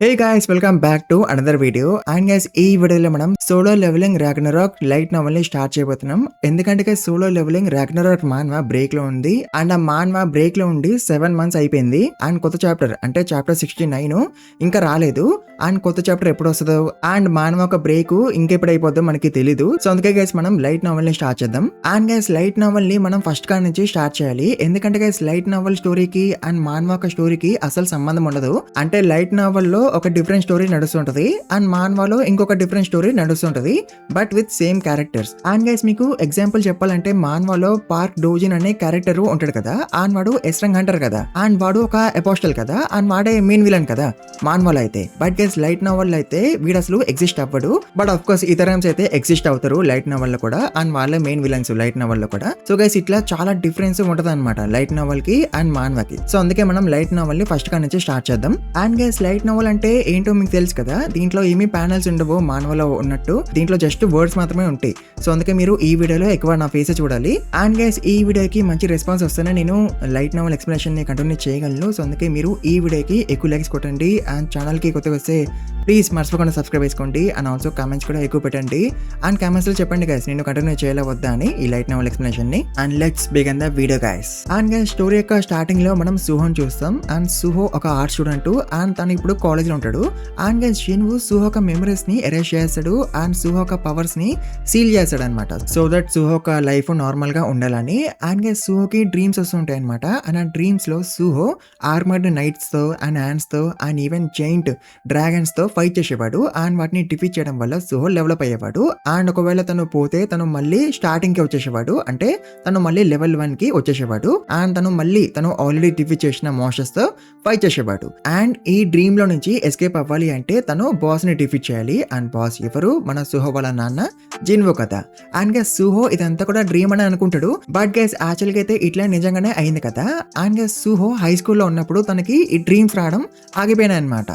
Hey guys welcome back to another video. And guys ఈ వీడియోలో మనం solo leveling ragnarok light novel ని start చేయబోతున్నాం. ఎందుకంటే guys solo leveling ragnarok manhwa break లో ఉంది అండ్ ఆ మాన్వా బ్రేక్ లో ఉండి 7 months అయిపోయింది. అండ్ కొత్త చాప్టర్ అంటే చాప్టర్ 69 ఇంకా రాలేదు. అండ్ కొత్త చాప్టర్ ఎప్పుడు వస్తుందో అండ్ మాన్వా ఒక బ్రేక్ ఇంకెప్పుడు అయిపోద్దో మనకి తెలీదు. సో అందుకే గైస్ మనం లైట్ నావెల్ ని స్టార్ట్ చేద్దాం. అండ్ గైస్ లైట్ నావెల్ ని మనం ఫస్ట్ కాడ నుంచి స్టార్ట్ చేయాలి. ఎందుకంటే గైస్ లైట్ నావెల్ స్టోరీకి అండ్ మాన్వా స్టోరీకి అసలు సంబంధం ఉండదు. అంటే లైట్ నావెల్ లో ఒక డిఫరెంట్ స్టోరీ నడుస్తుంటది అండ్ మాన్వాలో ఇంకొక డిఫరెంట్ స్టోరీ నడుస్తుంటది but with same characters. And guys మీకు ఎగ్జాంపుల్ చెప్పాలంటే మాన్వాలో పార్క్ డోజిన్ అనే క్యారెక్టర్ ఉంటాడు కదా, అండ్ వాడు ఎస్రంగ్ హంటర్ కదా, అండ్ వాడు ఒక అపోస్టల్ కదా, అండ్ వాడే మెయిన్ విలన్ కదా మాన్వాలో అయితే. బట్ గైస్ లైట్ నావెల్ అయితే వీడు అసలు ఎగ్జిస్ట్ అవ్వడు. బట్ ఆఫ్ కోర్స్ ఇతరమ్స్ అయితే ఎగ్జిస్ట్ అవుతారు లైట్ నావెల్ లో కూడా, అండ్ వాళ్ళే మెయిన్ విలన్స్ లైట్ నావెల్ లో కూడా. సో గైస్ ఇట్లా చాలా డిఫరెన్స్ ఉంటది అనమాట లైట్ నావెల్ కి అండ్ మాన్వాకి. సో అందుకే మనం లైట్ నావెల్ ని ఫస్ట్ కా నుంచి స్టార్ట్ చేద్దాం. అండ్ గైస్ లైట్ నావెల్ అంటే ఏంటో మీకు తెలుసు కదా, దీంట్లో ఏమీ ప్యానల్స్ ఉండవు మాన్వలో ఉన్నట్టు, దీంట్లో జస్ట్ వర్డ్స్ మాత్రమే ఉంటాయి. సో అందుకే మీరు ఈ వీడియోలో ఎక్కువ నా ఫేస్ చూడాలి. అండ్ గైస్ ఈ వీడియోకి మంచి రెస్పాన్స్ వస్తేనే నేను లైట్ నావెల్ ఎక్స్ప్లెనేషన్ ని కంటిన్యూ చేయగలను. సో అందుకే మీరు ఈ వీడియోకి ఎక్కువ లైక్స్ కొట్టండి అండ్ ఛానల్ కి కొత్తగా వస్తే ప్లీజ్ మర్చిపోకుండా సబ్స్క్రైబ్ చేసుకోండి అండ్ ఆల్సో కామెంట్స్ కూడా ఎక్కువ పెట్టండి. అండ్ కామెంట్స్ లో చెప్పండి గైస్ నేను కంటిన్యూ చేయాలా వద్దా అని ఈ లైట్ నావెల్ ఎక్స్ప్లెనేషన్ ని. And let's begin the video guys. And guys story యొక్క స్టార్టింగ్ లో మనం సుహోని చూస్తాం. అండ్ సుహో ఒక ఆర్ట్ స్టూడెంట్ అండ్ తను ఇప్పుడు కాలేజ్ లో ఉంటాడు. అండ్ గైస్ షిన్వు సుహో యొక్క మెమరీస్ ని ఎరేజ్ చేస్తాడు అండ్ సుహో యొక్క పవర్స్ ని సీల్ చేస్తాడు అనమాట. సో దట్ సుహో యొక్క లైఫ్ నార్మల్ గా ఉండాలని. అండ్ గైస్ సుహోకి డ్రీమ్స్ వస్తుంటాయి అనమాట. అండ్ ఆ డ్రీమ్స్ లో సుహో ఆర్మర్డ్ నైట్స్ తో అండ్ హ్యాండ్స్ తో అండ్ ఈవెన్ జైంట్ డ్రాగన్స్ తో ఫైట్ చేసేవాడు. అండ్ వాటిని డిఫీట్ చేయడం వల్ల సుహో డెవలప్ అయ్యేవాడు. అండ్ ఒకవేళ తను పోతే తను మళ్ళీ స్టార్టింగ్ కి వచ్చేసేవాడు, అంటే తను మళ్ళీ లెవెల్ 1 కి వచ్చేసేవాడు. అండ్ తను ఆల్రెడీ డిఫీట్ చేసిన మాస్టర్స్ తో ఫైట్ చేసేవాడు. అండ్ ఈ డ్రీమ్ లో నుంచి ఎస్కేప్ అవ్వాలి అంటే తను బాస్ ని డిఫీట్ చేయాలి. అండ్ బాస్ ఎవరు, మన సుహో వాళ్ళ నాన్న జిన్వో కదా. అండ్ గైస్ సుహో ఇదంతా కూడా డ్రీమ్ అని అనుకుంటాడు. బట్ గైస్ యాక్చువల్ గా అయితే ఇట్లా నిజంగానే అయింది కదా. అండ్ గైస్ సుహో హై స్కూల్లో ఉన్నప్పుడు తనకి ఈ డ్రీమ్స్ రావడం ఆగిపోయినాయి అనమాట.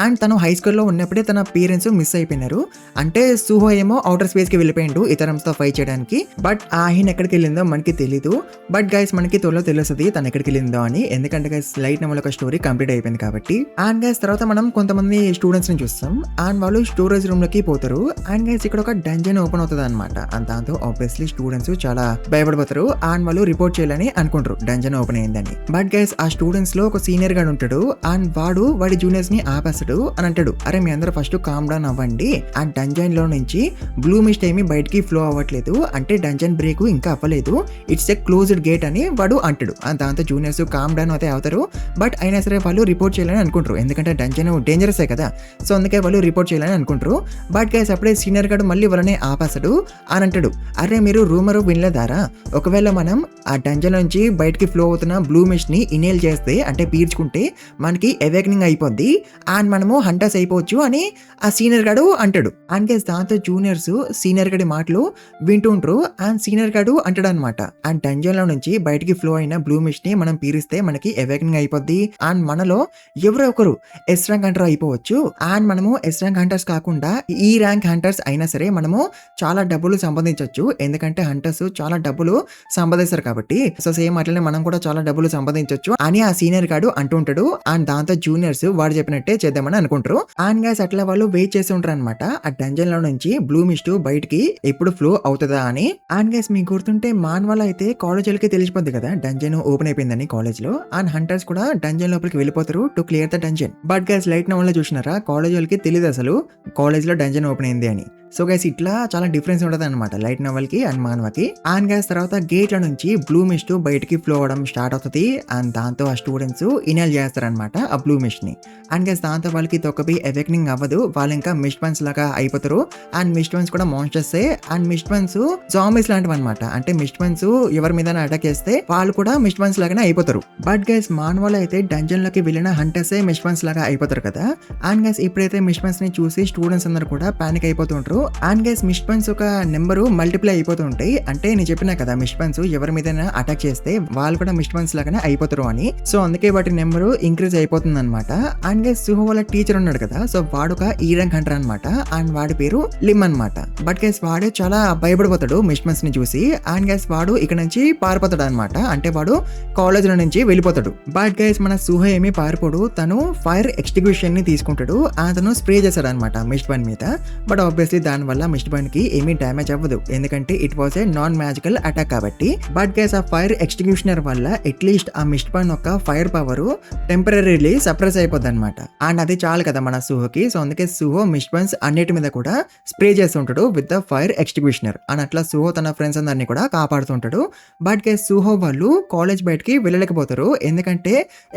అండ్ తను హై స్కూల్లో ఉన్నప్పుడే తన పేరెంట్స్ మిస్ అయిపోయినారు. అంటే సుహో ఏమో అవుటర్ స్పేస్ కి వెళ్ళిపోయిండు ఇతరంతో ఫైట్ చేయడానికి. బట్ ఆయన ఎక్కడికి వెళ్ళిందో మనకి తెలీదు. బట్ గైస్ మనకి త్వరలో తెలుస్తుంది తను ఎక్కడికి వెళ్ళిందో అని, ఎందుకంటే గైస్ లైట్ నావెల్ ఒక స్టోరీ కంప్లీట్ అయిపోయింది కాబట్టి. అండ్ గైస్ తర్వాత మనం కొంతమంది స్టూడెంట్స్ ని చూస్తాం. అండ్ వాళ్ళు స్టోరేజ్ రూమ్ లోకి పోతారు. అండ్ గైస్ ఇక్కడ ఒక డంజన్ ఓపెన్ అవుతుంది అనమాట. అండ్ దాంతో ఆబ్వియస్లీ స్టూడెంట్స్ చాలా భయపడిపోతారు. అండ్ వాళ్ళు రిపోర్ట్ చేయాలని అనుకుంటారు డంజన్ ఓపెన్ అయిందని. బట్ గైస్ ఆ స్టూడెంట్స్ లో ఒక సీనియర్ గాడు ఉంటాడు. అండ్ వాడి జూనియర్స్ ని ఆపేస్తాడు అని అంటాడు, అరే మీ అందరూ ఫస్ట్ కామ్ డౌన్ అవ్వండి. ఆ డంజన్ లో నుంచి బ్లూ మిస్ట్ ఏమి బయటికి ఫ్లో అవ్వట్లేదు, అంటే డంజన్ బ్రేక్ ఇంకా అవ్వలేదు, ఇట్స్ ఎ క్లోజ్డ్ గేట్ అని వాడు అంటాడు. దాంతో జూనియర్స్ కామ్ డౌన్ అయితే అవుతారు. బట్ అయినా సరే వాళ్ళు రిపోర్ట్ చేయాలని అనుకుంటారు, ఎందుకంటే డంజన్ డేంజరస్ కదా. సో అందుకే వాళ్ళు రిపోర్ట్ చేయాలని అనుకుంటారు. బట్ గైస్ అప్పుడే సీనియర్ గాడు మళ్ళీ వాళ్ళని ఆపేస్తాడు అని అంటాడు, అరే మీరు రూమర్ వినలేదారా, ఒకవేళ మనం ఆ డంజన్ నుంచి బయటికి ఫ్లో అవుతున్న బ్లూ మిస్ట్ ని ఇనేల్ చేస్తే అంటే పీల్చుకుంటే మనకి అవేకనింగ్ అయిపోద్ది అండ్ మనము హంటర్స్ అయిపోవచ్చు అని ఆ సీనియర్ గాడు అంటాడు. అండ్ గైస్ దాంతో జూనియర్స్ సీనియర్ గడి మాటలు వింటుంటారు. అండ్ సీనియర్ గాడు అంటాడు అనమాట, అండ్ డంజన్ లో నుంచి బయటికి ఫ్లో అయిన బ్లూ మిస్ట్ ని మనం పీరిస్తే మనకి అవేకనింగ్ అయిపోద్ది అండ్ మనలో ఎవరో ఒకరు ఎస్ ర్యాంక్ హంటర్ అయిపోవచ్చు. అండ్ మనము ఎస్ ర్యాంక్ హంటర్స్ కాకుండా ఈ ర్యాంక్ హంటర్స్ అయినా సరే మనము చాలా డబ్బులు సంపాదించవచ్చు, ఎందుకంటే హంటర్స్ చాలా డబ్బులు సంపాదిస్తారు కాబట్టి. సో సేమ్ అట్లనే మనం కూడా చాలా డబ్బులు సంపాదించవచ్చు అని ఆ సీనియర్ గాడు అంటుంటాడు. అండ్ దాంతో జూనియర్స్ వాడు చెప్పినట్టే చేద్దామని అనుకుంటారు. అండ్ గైస్ అట్లా వాళ్ళు వెయిట్ చేసి ఉంటారు అనమాట ఆ డంజన్ లో నుంచి బ్లూ మిస్ట్ బయటికి ఎప్పుడు ఫ్లో అవుతుందా అని. అండ్ గైస్ మీకు గుర్తుంటే మాన్వాల్ అయితే కాలేజ్ వాళ్ళకి తెలిసిపోద్ది కదా డంజన్ ఓపెన్ అయిపోయిందని కాలేజ్ లో. అండ్ హంటర్స్ కూడా డంజన్ లోపలికి వెళ్ళిపోతారు to clear the dungeon. But guys light novel లో చూసినారా, కాలేజ్ వాళ్ళకి తెలియదు అసలు కాలేజ్ లో డంజన్ ఓపెన్ అయింది అని. సో గైస్ ఇట్లా చాలా డిఫరెన్స్ ఉంటుంది అనమాట లైట్ నావెల్ కి అండ్ మాన్వాకి. అండ్ గైస్ తర్వాత గేట్ల నుంచి బ్లూ మిస్ట్ బయటికి ఫ్లో అవడం స్టార్ట్ అవుతుంది. అండ్ దాంతో ఆ స్టూడెంట్స్ ఇనేల్ చేస్తారనమాట ఆ బ్లూ మిస్ట్ ని. అండ్ గైస్ దాంతో వాళ్ళకి తొక్కబి అవేకనింగ్ అవ్వదు, వాళ్ళు ఇంకా మిస్ట్ వన్స్ లాగా అయిపోతారు. అండ్ మిస్ట్ వన్స్ కూడా monsters. And mist ones zombies లాంటివి అనమాట, అంటే మిస్ట్ వన్స్ ఎవరి మీద అటాక్ చేస్తే వాళ్ళు కూడా మిస్ట్ వన్స్ లాగానే అయిపోతారు. బట్ గైస్ మాన్వాల్ అయితే డంజన్ లోకి వెళ్ళిన హంటర్స్ మిస్ట్ వన్స్ లాగా అయిపోతారు కదా. అండ్ గైస్ ఇప్పుడైతే మిస్ట్ వన్స్ ని చూసి స్టూడెంట్స్ అందరు కూడా పానిక్ అయిపోతుంటారు. అండ్ గైస్ మిస్ట్ పాయింట్స్ ఒక నెంబరు మల్టిప్లై అయిపోతూ ఉంటాయి. అంటే నేను చెప్పినా కదా మిస్ట్ పాయింట్స్ ఎవరి మీద అటాక్ చేస్తే వాళ్ళు కూడా మిస్ట్ పాయింట్స్ లాగానే అయిపోతారు అని. సో అందుకే వాటి నెంబరు ఇంక్రీజ్ అయిపోతుంది అనమాట. అండ్ గైస్ సుహో వాళ్ళ టీచర్ ఉన్నాడు కదా, సో వాడు ఒక ఈ ర్యాంక్ హంటర్ అనమాట. అండ్ వాడి పేరు లిమ్ అనమాట. బట్ గైస్ వాడు చాలా భయపడిపోతాడు మిస్ట్ పాయింట్స్ ని చూసి. అండ్ గైస్ వాడు ఇక్కడ నుంచి పారిపోతాడు అనమాట. అంటే వాడు కాలేజ్ లో నుంచి వెళ్ళిపోతాడు. బట్ గైస్ మన సుహో ఏమీ పారిపోడు, తను ఫైర్ ఎక్స్టింగ్విషన్ ని తీసుకుంటాడు. అతను స్ప్రే చేశాడు అనమాట మిస్ట్ పాయింట్ మీద. బట్ ఆబ్వియస్లీ దాని వల్ల మిస్ట్ పాయింట్ కి ఏమీ డ్యామేజ్ అవ్వదు, ఎందుకంటే it was a non magical attack కాబట్టి. బట్ గైస్ ఆ ఫైర్ ఎక్స్టింగ్విషనర్ వల్ల అట్లీస్ట్ ఆ మిస్ట్ పాయింట్ యొక్క ఫైర్ పవర్ టెంపరీలీ సప్రెస్ అయిపోద్ది అనమాట. అండ్ అది చాలు కదా మన సుహోకి. సో అందుకే సుహో మిస్ట్ పాయింట్స్ అన్నిటి మీద కూడా స్ప్రే చేస్తుంటాడు విత్ ద ఫైర్ ఎక్స్టింగ్విషనర్. అండ్ అట్లా సుహో తన ఫ్రెండ్స్ అందరినీ కూడా కాపాడుతుంటాడు. బట్ గైస్ సుహో వాళ్ళు కాలేజ్ బయటకి వెళ్ళలేకపోతారు, ఎందుకంటే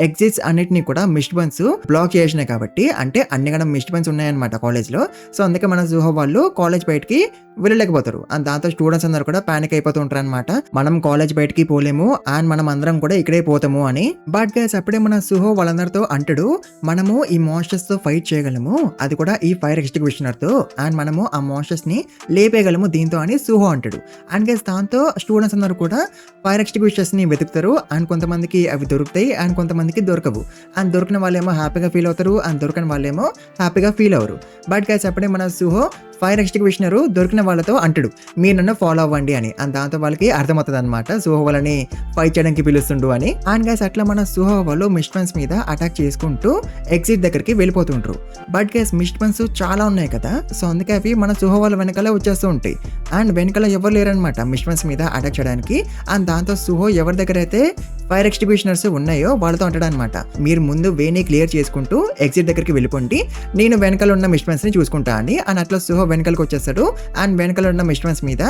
ఎగ్జిట్స్ అన్నిటిని కూడా మిస్ట్ పాయింట్స్ బ్లాక్ చేసినాయి కాబట్టి. అంటే అన్ని కూడా మిస్ట్ పాయింట్స్ ఉన్నాయన్నమాట కాలేజ్ లో. సో అందుకే మన సుహో వాళ్ళు కాలేజ్ బయటకి వెళ్ళలేకపోతారు. అండ్ దాంతో స్టూడెంట్స్ అందరూ కూడా పానిక్ అయిపోతూ ఉంటారు అనమాట. మనం కాలేజ్ బయటకి పోలేము అండ్ మనం అందరం కూడా ఇక్కడే పోతాము అని. బట్ గైస్ అప్పుడే మన సుహో వాళ్ళందరితో అంటాడు, మనము ఈ మాన్స్టర్స్ తో ఫైట్ చేయగలము, అది కూడా ఈ ఫైర్ ఎక్స్టింగ్విషనర్ తో. అండ్ మనము ఆ మాన్స్టర్స్ ని లేపేయగలము దీంతో అని సుహో అంటాడు. అండ్ గైస్ దాంతో స్టూడెంట్స్ అందరూ కూడా ఫైర్ ఎక్స్టింగ్విషర్స్ ని వెతుకుతారు. అండ్ కొంతమందికి అవి దొరుకుతాయి అండ్ కొంతమందికి దొరకవు. అండ్ దొరికిన వాళ్ళేమో హ్యాపీగా ఫీల్ అవుతారు అండ్ దొరకని వాళ్ళేమో హ్యాపీగా ఫీల్ అవరు. బట్ గైస్ అప్పుడే మన సుహో ఫైర్ ఎక్స్టింగ్విషనర్ దొరికిన వాళ్ళతో అంటాడు, మీరు నన్ను ఫాలో అవ్వండి అని. అండ్ దాంతో వాళ్ళకి అర్థమవుతుంది అనమాట సుహో వాళ్ళని ఫైట్ చేయడానికి పిలుస్తుండు అని. అండ్ గైస్ అట్లా మన సుహో వాళ్ళు మిస్ట్ పాయింట్స్ మీద అటాక్ చేసుకుంటూ ఎగ్జిట్ దగ్గరికి వెళ్ళిపోతుంటారు. బట్ గైస్ మిస్ట్ పాయింట్స్ చాలా ఉన్నాయి కదా, సో అందుకే అవి మన సుహో వాళ్ళ వెనకాల వచ్చేస్తూ ఉంటాయి. అండ్ వెనకాల ఎవరు లేరనమాట మిస్ట్ పాయింట్స్ మీద అటాక్ చేయడానికి. అండ్ దాంతో సుహో ఎవరి దగ్గర అయితే ఫైర్ ఎక్స్టింగ్విషనర్స్ ఉన్నాయో వాళ్ళతో అంటాడు అనమాట, మీరు ముందు వేని క్లియర్ చేసుకుంటూ ఎగ్జిట్ దగ్గరికి వెళ్ళిపోండి, నేను వెనకాల ఉన్న మిస్ట్ పాయింట్స్ ని చూసుకుంటా అని. అండ్ అట్లా సుహో వెనకాలకు వచ్చేస్తాడు అండ్ వెనకాల ఉన్న మిస్ట్ పాయింట్స్ మీద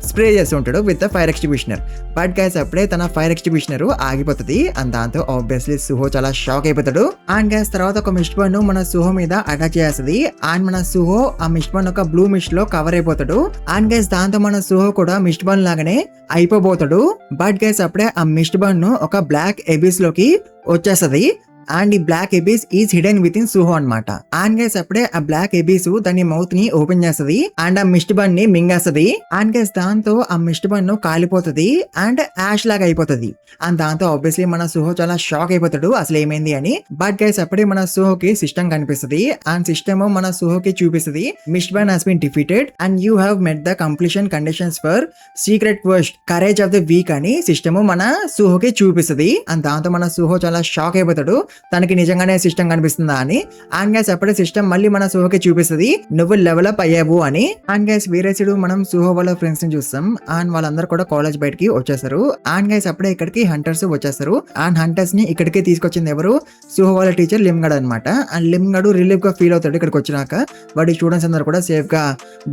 స్ప్రే చేస్తూ ఉంటాడు with the fire extinguisher. But guys అప్పుడే తన ఫైర్ ఎక్స్టింగ్విషనర్ ఆగిపోతుంది. అండ్ దాంతో ఆబ్వియస్లీ సుహో చాలా షాక్ అయిపోతాడు. అండ్ గైస్ తర్వాత ఒక మిస్ట్ పాయింట్ మన సుహో మీద అటాక్ చేస్తుంది. అండ్ మన సుహో ఆ మిస్ట్ పాయింట్ ఒక బ్లూ మిస్ట్ లో కవర్ అయిపోతాడు. అండ్ గైస్ దాంతో మన సుహో కూడా మిస్ట్ పాయింట్ లాగానే అయిపోబోతాడు. బట్ గైస్ అప్పుడే ఆ మిస్ట్ పాయింట్ ఒక బ్లాక్ ఎబిస్ లోకి వచ్చేస్తది. అండ్ ఈ black abyss is hidden with in Suho అనమాట. అండ్ గైస్ అప్పుడే ఆ బ్లాక్ ఎబిస్ దాని మౌత్ ని ఓపెన్ చేస్తది అండ్ ఆ మిస్ట్ బన్ ని మింగేస్తది. అండ్ గైస్ దాంతో ఆ మిస్ట్ బన్ కాలిపోతుంది అండ్ యాష్ లాగా అయిపోతుంది. అండ్ దాంతో ఆబ్వియస్లీ మన సుహో చాలా షాక్ అయిపోతాడు అసలు ఏమైంది అని. బట్ గైస్ అప్పుడే మన సుహోకి సిస్టమ్ కనిపిస్తుంది. అండ్ సిస్టమ్ మన సుహోకి చూపిస్తుంది, mist one has been defeated and you have met the completion conditions for secret quest courage of the weak అని సిస్టమ్ మన సుహోకి చూపిస్తుంది. అండ్ దాంతో మన సుహో చాలా షాక్ అయిపోతాడు, తనకి నిజంగానే సిస్టమ్ కనిపిస్తుందా అని. అండ్ గైస్ అప్పుడే సిస్టమ్ మళ్ళీ మన సుహోకి చూపిస్తుంది, నువ్వు లెవెల్ అప్ అయ్యావు అని. అండ్ గైస్ వేరే సైడ్ మనం సుహో వాళ్ళ ఫ్రెండ్స్ ని చూస్తాం. అండ్ వాళ్ళందరూ కూడా కాలేజ్ బయటకి వచ్చేస్తారు. అండ్ గైస్ అప్పుడే ఇక్కడికి హంటర్స్ వచ్చేస్తారు. అండ్ హంటర్స్ ని ఇక్కడికి తీసుకొచ్చింది ఎవరు, సుహో వాళ్ళ టీచర్ లిమ్గడ్ అనమాట. అండ్ లిమ్గడ్ రిలీఫ్ గా ఫీల్ అవుతాడు ఇక్కడికి వచ్చినాక, వాడి స్టూడెంట్స్ అందరూ కూడా సేఫ్ గా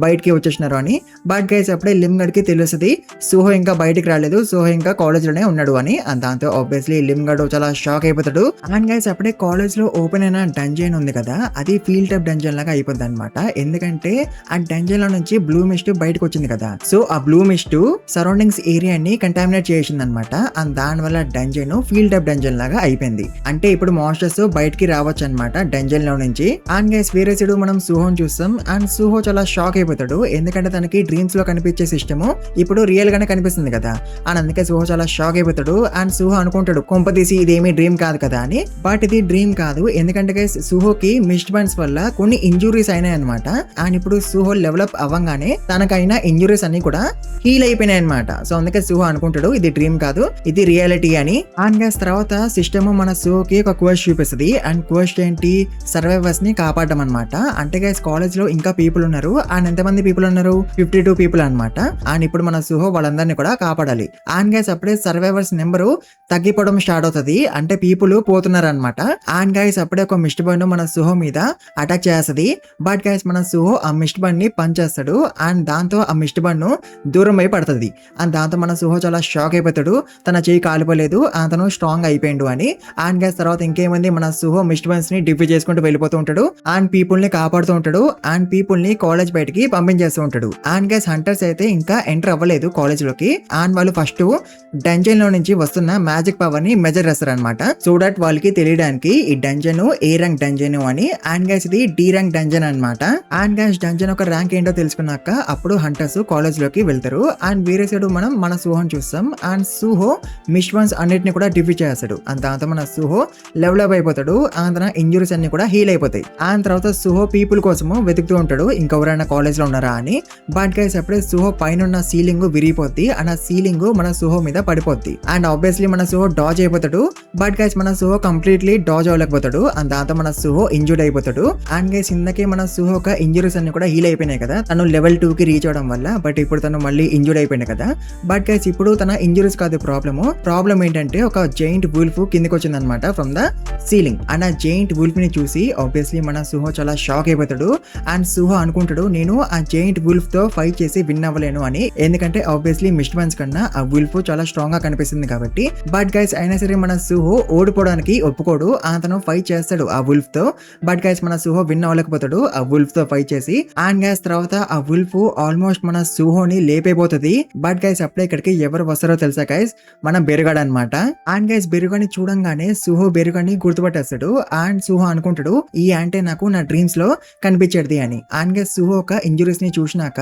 బయటకి వచ్చేసినారు అని. బట్ గైస్ అప్పుడే లిమ్గడ్ కి తెలుస్తుంది సుహో ఇంకా బయటికి రాలేదు, సుహో ఇంకా కాలేజ్ లోనే ఉన్నాడు అని. అండ్ దాంతో ఆబ్వియస్లీ లిమ్గడ్ చాలా షాక్ అయిపోతాడు. అండ్ గైస్ అప్పుడే కాలేజ్ లో ఓపెన్ అయిన డంజన్ ఉంది కదా, అది ఫీల్డ్ టైప్ డంజన్ లాగా అయిపోద్ది అనమాట. ఎందుకంటే ఆ డంజన్ లో నుంచి బ్లూ మిస్ట్ బయటకు వచ్చింది కదా, సో ఆ బ్లూ మిస్ట్ సరౌండింగ్స్ ఏరియాని కంటామినేట్ చేసింది అనమాట. అండ్ దాని వల్ల డంజన్ ఫీల్డ్ టైప్ డంజన్ లాగా అయిపోయింది. అంటే ఇప్పుడు మాన్స్టర్స్ బయటికి రావచ్చు అనమాట డంజన్ లో నుంచి. అండ్ గైస్ వేరే సైడ్ మనం సుహోని చూస్తాం. అండ్ సుహో చాలా షాక్ అయిపోతాడు, ఎందుకంటే తనకి డ్రీమ్స్ లో కనిపించే సిస్టమ్ ఇప్పుడు రియల్ గానే కనిపిస్తుంది కదా. అండ్ అందుకే సుహో చాలా షాక్ అయిపోతాడు. అండ్ సుహో అనుకుంటాడు కొంపతీసి ఇదేమీ డ్రీమ్ కాదు కదా అని. బట్ ఇది డ్రీమ్ కాదు, ఎందుకంటే గైస్ సుహోకి మిస్ట్ బాండ్స్ వల్ల కొన్ని ఇంజురీస్ అయినాయి అనమాట. అండ్ ఇప్పుడు సుహో డెవలప్ అవ్వగానే తనకైన ఇంజురీస్ అన్ని కూడా హీల్ అయిపోయినాయి అనమాట. సో అందుకే సుహో అనుకుంటాడు ఇది డ్రీమ్ కాదు, ఇది రియాలిటీ అని. అండ్ గైస్ తర్వాత సిస్టమ్ మన సుహోకి ఒక క్వెస్ట్ చూపిస్తుంది. అండ్ క్వెస్ట్ ఏంటి, సర్వైవర్స్ ని కాపాడడం అనమాట. అంటే గైస్ కాలేజ్ లో ఇంకా పీపుల్ ఉన్నారు. అండ్ ఎంతమంది పీపుల్ ఉన్నారు, 52 పీపుల్ అనమాట. అండ్ ఇప్పుడు మన సుహో వాళ్ళందరినీ కూడా కాపాడాలి. అండ్ గైస్ అప్పుడే సర్వైవర్స్ నెంబరు తగ్గిపోవడం స్టార్ట్ అవుతుంది, అంటే పీపుల్ పోతున్నారు అనమాట. అండ్ గైస్ అప్పుడే ఒక మిస్ట్ బండ్ మన సుహో మీద అటాక్ చేస్తుంది. బట్ గైస్ మన సుహో ఆ మిస్ట్ బండ్ ని పంచ్ చేస్తాడు. అండ్ దాంతో ఆ మిస్ట్ బండ్ దూరం అయి పడుతుంది. అండ్ దాంతో మన సుహో చాలా షాక్ అయిపోతాడు, తన చేయి కాలిపోలేదు, అతను స్ట్రాంగ్ అయిపోయిండు అని. అండ్ గైస్ తర్వాత ఇంకేమంది మన సుహో మిస్ట్ బండ్స్ ని డిఫీట్ చేసుకుంటూ వెళ్ళిపోతూ ఉంటాడు. అండ్ పీపుల్ ని కాపాడుతూ ఉంటాడు. అండ్ పీపుల్ ని కాలేజ్ బయటికి పంపించేస్తూ ఉంటాడు. అండ్ గైస్ హంటర్స్ అయితే ఇంకా ఎంటర్ అవ్వలేదు కాలేజ్ లోకి. అండ్ వాళ్ళు ఫస్ట్ డంజన్ లో నుంచి వస్తున్న మ్యాజిక్ పవర్ ని మెజర్ చేస్తారు అనమాట, సో దట్ వాళ్ళకి తెలియడానికి ఈ డంజన్ ఏ ర్యాంక్ డంజన్ అని. అండ్ గైస్ ఇది డి ర్యాంక్ డంజన్ అన్నమాట. అండ్ గైస్ డంజన్ ఒక ర్యాంక్ ఏంటో తెలుసుకున్నాక అప్పుడు హంటర్స్ కాలేజ్ లోకి వెళ్తారు. అండ్ వేరే సైడ్ మనం మన సూహోని చూస్తాం. అండ్ సూహో మిషన్స్ అన్నిటిని కూడా డిఫీట్ చేస్తాడు. అండ్ దాంతో మన సూహో లెవెల్ అప్ అయిపోతాడు. అండ్ తన ఇంజురీస్ అన్ని కూడా హీల్ అయిపోతాయి. అండ్ తర్వాత సూహో పీపుల్ కోసము వెతుకుతూ ఉంటాడు ఇంకెవరైనా కాలేజ్ లో ఉన్నారా అని. బట్ గైస్ అప్పుడే సూహో పైన ఉన్న సీలింగ్ విరిగిపోద్ది. అండ్ ఆ సీలింగ్ మన సూహో మీద పడిపోద్ది. అండ్ ఆబ్వియస్లీ మన సూహో డాజ్ అయిపోతాడు. బట్ గైస్ మన సూహో కంప్లీట్లీ డాజ్ అవ్వలేకపోతాడు. అండ్ దాంతో మన సూహో ఇంజూర్డ్ అయిపోతాడు. అండ్ గైస్ ఇందకే మన సూహో ఒక ఇంజురీస్ అన్ని కూడా హీల్ అయిపోయినాయి కదా తను లెవెల్ 2 కి రీచ్ అవడం వల్ల. బట్ ఇప్పుడు తను మళ్ళీ ఇంజూర్డ్ అయిపోయింది కదా. బట్ గైస్ ఇప్పుడు తన ఇంజురీస్ కాదు ప్రాబ్లమ్ ఏంటంటే ఒక జైంట్ వుల్ఫ్ కిందకి వచ్చింది అనమాట ఫ్రమ్ ద సీలింగ్. అండ్ ఆ జైంట్ వుల్ఫ్ ని చూసి ఆబ్వియస్లీ మన సూహో చాలా షాక్ అయిపోతాడు. అండ్ సూహో అనుకుంటాడు నేను ఆ జైంట్ వుల్ఫ్ తో ఫైట్ చేసి విన్ అవ్వలేను అని. ఎందుకంటే ఆబ్వియస్లీ మిస్ట్ వన్స్ కన్నా ఆ వుల్ఫ్ చాలా స్ట్రాంగ్ గా కనిపిస్తుంది కాబట్టి. బట్ గైస్ అయినా సరే మన సూహో ఓడిపోవడానికి ఒప్పుకోడు. అతను ఫైట్ చేస్తాడు ఆ వుల్ఫ్ తో. బట్ గైస్ మన సూహో విన్ అవ్వలేకపోతాడు ఆ వుల్ఫ్ తో ఫైట్ చేసి. అండ్ గైస్ తర్వాత ఆ వుల్ఫ్ ఆల్మోస్ట్ మన సూహోని లేపైపోతుంది. బట్ గైస్ అప్పుడే ఇక్కడికి ఎవరు వస్తారో తెలుసా గైస్, మన బెరుగాడు అనమాట. అండ్ గైస్ బెరుగాని చూడంగానే సూహో బెరుగాని గుర్తుపట్టేస్తాడు. అండ్ సూహో అనుకుంటాడు ఈ అంటే నాకు నా డ్రీమ్స్ లో కనిపించేది అని. అండ్ గైస్ సూహో ఒక ఇంజురీస్ ని చూసినాక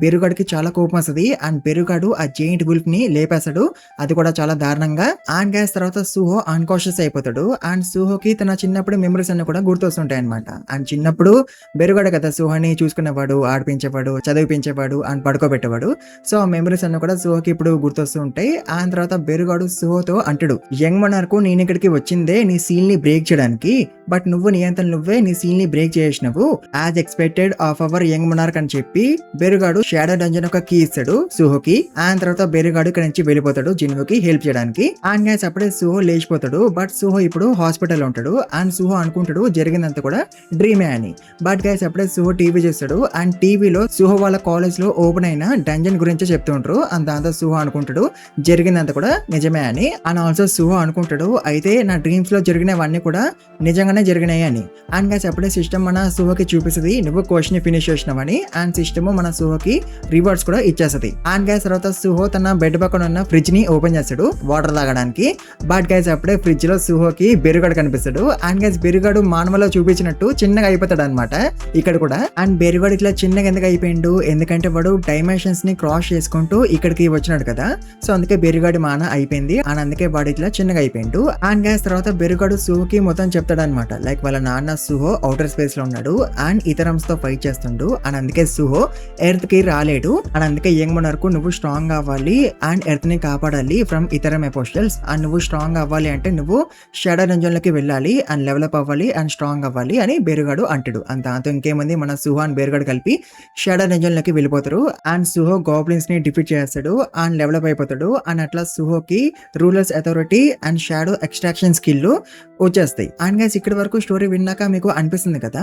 బెరుగాడికి చాలా కోపం వస్తుంది. అండ్ బెరుగాడు ఆ జైంట్ వుల్ఫ్ ని లేపేస్తాడు, అది కూడా చాలా దారుణంగా. అండ్ గైస్ తర్వాత సూహో అన్కాన్షియస్ అయిపోతాడు. అండ్ సూహోకి తన చిన్నప్పుడు మెమరీస్ అన్ని కూడా గుర్తొస్తుంటాయి అనమాట. అండ్ చిన్నప్పుడు బెరుగాడు కదా సూహోని చూసుకునేవాడు, ఆడిపించేవాడు, చదివిపించేవాడు అండ్ పడుకోబెట్టేవాడు. సో ఆ మెమరీస్ అన్ని కూడా సూహోకి ఇప్పుడు గుర్తొస్తూ ఉంటాయి. అండ్ తర్వాత బెరుగాడు సూహోతో అంటాడు యంగ్ మోనార్క్ నేను ఇక్కడికి వచ్చిందే నీ సీల్ ని బ్రేక్ చేయడానికి. బట్ నువ్వు నీ అంతా నువ్వే నీ సీల్ ని బ్రేక్ చేసినవు as expected of our young monarch అని చెప్పి బెరుగాడు షాడో డంజన్ ఒక కీ ఇస్తాడు సూహోకి. అండ్ తర్వాత బెరుగాడు ఇక్కడ నుంచి వెళ్ళిపోతాడు జిన్వుకి హెల్ప్ చేయడానికి. అండ్ గైస్ అప్పుడే సూహో లేచిపోతాడు. బట్ సూహో ఇప్పుడు హాస్పిటల్ ఉంటాడు. అండ్ సూహో అనుకుంటాడు జరిగిందంతా కూడా డ్రీమే అని. బట్ గైస్ అప్పుడే సూహో టీవీ చూస్తాడు. అండ్ టీవీలో సూహో వాళ్ళ కాలేజ్ లో ఓపెన్ అయిన డంజన్ గురించి చెప్తూ ఉంటారు. అండ్ దాంతో సూహో అనుకుంటాడు జరిగిందంతా కూడా నిజమే అని. అండ్ ఆల్సో సూహో అనుకుంటాడు అయితే నా డ్రీమ్స్ లో జరిగినవన్నీ కూడా నిజంగానే జరిగినాయి అని. అండ్ గైస్ అప్పుడే సిస్టమ్ మన సూహోకి చూపిస్తుంది నువ్వు క్వశ్చన్ ఫినిష్ చేసినావని. అండ్ సిస్టమ్ మన సూహోకి రివార్డ్స్ కూడా ఇచ్చేస్తుంది. అండ్ గైస్ తర్వాత సూహో తన బెడ్ పక్కన ఉన్న ఫ్రిడ్జ్ ని ఓపెన్ చేస్తాడు వాటర్ తాగడానికి. బట్ గైస్ అప్పుడే ఫ్రిడ్జ్ లో సూహోకి బెరుగాడు కనిపిస్తాడు. అండ్ గైస్ బెరుగాడు మానవలో చూపించినట్టు చిన్నగా అయిపోతాడు అనమాట ఇక్కడ కూడా. అండ్ బెరుగాడు ఇట్లా చిన్నగా ఎందుకు అయిపోయిండు ఎందుకంటే వాడు డైమెన్షన్స్ ని క్రాస్ చేసుకుంటూ ఇక్కడికి వచ్చినాడు కదా. సో అందుకే బెరుగాడి మాన అయిపోయింది. అండ్ అందుకే వాడు ఇట్లా చిన్నగా అయిపోయిండు. అండ్ గైస్ తర్వాత బెరుగాడు సూహోకి మొత్తం చెప్తాడు అనమాట లైక్ వాళ్ళ నాన్న సూహో అవుటర్ స్పేస్ లో ఉన్నాడు అండ్ ఇతరమ్స్ తో ఫైట్ చేస్తుండు. అండ్ అందుకే సూహో ఎర్త్ కి రాలేడు. అండ్ అందుకే యంగ్ మోనార్క్ నువ్వు స్ట్రాంగ్ అవ్వాలి అండ్ ఎర్త్ ని కాపాడాలి ఫ్రమ్ ఇతరం అపోస్టల్స్. అండ్ నువ్వు స్ట్రాంగ్ అవ్వాలి అంటే నువ్వు షాడో డంజన్ లోకి వెళ్ళాలి అండ్ లెవెలప్ అవ్వాలి అండ్ స్ట్రాంగ్ అవ్వాలి అని బెరుగాడు అంటాడు. అండ్ దాంతో ఇంకేముంది మన సూహో అండ్ బెరుగాడు కలిపి షాడో డంజన్ లోకి వెళ్ళిపోతారు. అండ్ సూహో గాబ్లిన్స్ ని డిఫీట్ చేస్తాడు అండ్ లెవెలప్ అయిపోతాడు. అండ్ అట్లా సూహోకి rulers authority and shadow extraction skill వచ్చేస్తాయి. అండ్ గైస్ ఇక్కడ వరకు స్టోరీ విన్నాక మీకు అనిపిస్తుంది కదా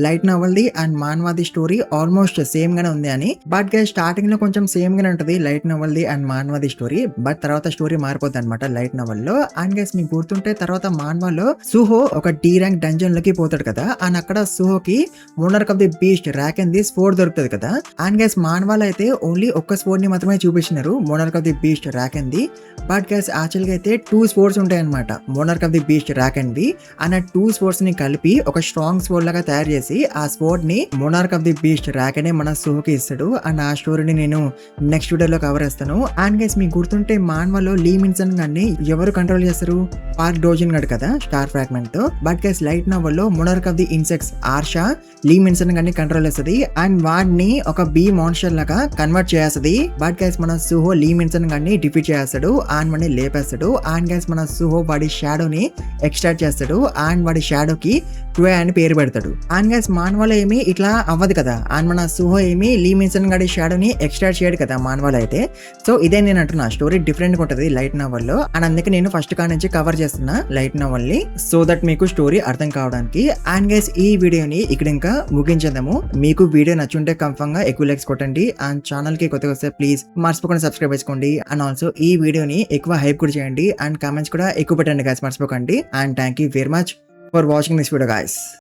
లైట్ నోవెల్ది అండ్ మాన్వాది స్టోరీ ఆల్మోస్ట్ సేమ్ గానే ఉంది అని. బట్ గైస్ స్టార్టింగ్ లో కొంచెం సేమ్ గానే ఉంటది లైట్ నోవెల్ది అండ్ మాన్వాది స్టోరీ. బట్ తర్వాత స్టోరీ మారిపోద్ది అనమాట లైట్ నోవెల్ లో. అండ్ గైస్ మీకు గుర్తుంటే తర్వాత మాన్వాలో సూహో ఒక డి ర్యాంక్ డంజన్ లోకి పోతాడు కదా. అండ్ అక్కడ సూహోకి monarch of the beast rack and the sport దొరుకుతుంది కదా. అండ్ గైస్ మాన్వాలో అయితే ఓన్లీ ఒక్క స్పోర్ట్ ని మాత్రమే చూపించినారు monarch of the beast rack and the. But guys actual గా అయితే 2 స్పోర్ట్స్ ఉంటాయి అనమాట monarch of the beast rack and the. And ఆ 2 స్పోర్ట్స్ ని కలిపి ఒక స్ట్రాంగ్ స్పోర్ట్ లాగా తయారు చేసి ఆ స్పోర్ట్ ని monarch of the beast rack అనే మన సూహోకి ఇస్తాడు. అండ్ ఆ స్టోరీని నేను నెక్స్ట్ వీడియోలో కవర్ చేస్తాను. అండ్ గైస్ మీకు గుర్తుంటే మాన్వాలో లీ మిన్సన్ గాన్ని ఎవరు కంట్రోల్ చేస్తారు పార్క్ డోజిన్ గడ్ కదా స్టార్ ఫ్రాగ్మెంట్ తో. బట్ గైస్ లైట్ నోవెల్లో మోనార్క్ ఆఫ్ ది ఇన్సెక్ట్స్ ఆర్షా లీ మిన్సన్ గాన్ని కంట్రోల్ చేస్తుంది అండ్ వాడిని ఒక బీ మాన్స్టర్ లాగా కన్వర్ట్ చేస్తుంది. బట్ గైస్ మన సూహో లీ మిన్సన్ గాన్ని డిఫీట్ చేస్తాడు అండ్ వాడిని లేపేస్తాడు. అండ్ గైస్ మన సూహో వాడి షాడోని ఎక్స్ట్రాక్ట్ చేస్తాడు అండ్ వాడి షాడోకి ట్వే అని పేరు పెడతాడు. అండ్ గైస్ మాన్వాలో ఏమి ఇట్లా అవ్వదు కదా. అండ్ మన సూహో ఏమి లీ మిన్సన్ గాడి షాడోని ఎక్స్ట్రాక్ట్ చేయడు కదా మాన్వాలో అయితే. సో ఇదే నేను అంటున్నా స్టోరీ డిఫరెంట్ గా ఉంటది లైట్ నోవెల్ లో. అండ్ అందుకే నేను ఫస్ట్ కా నుంచి కవర్ చేస్తున్నా లైట్ నోవెల్ ని సో దట్ మీకు స్టోరీ అర్థం కావడానికి. అండ్ గైస్ ఈ వీడియోని ఇక్కడ ఇంకా ముగించేద్దాము. మీకు వీడియో నచ్చుంటే కన్ఫర్మ్ గా ఎక్కువ లైక్స్ కొట్టండి. అండ్ ఛానల్ కి కొత్తగా వస్తే ప్లీజ్ మర్చిపోకుండా సబ్స్క్రైబ్ చేసుకోండి. అండ్ ఆల్సో ఈ వీడియోని ఎక్కువ హైప్ కూడా చేయండి అండ్ కామెంట్స్ కూడా ఎక్కువ పెట్టండి గైస్ మర్చిపోకండి. And thank you very much for watching this video guys.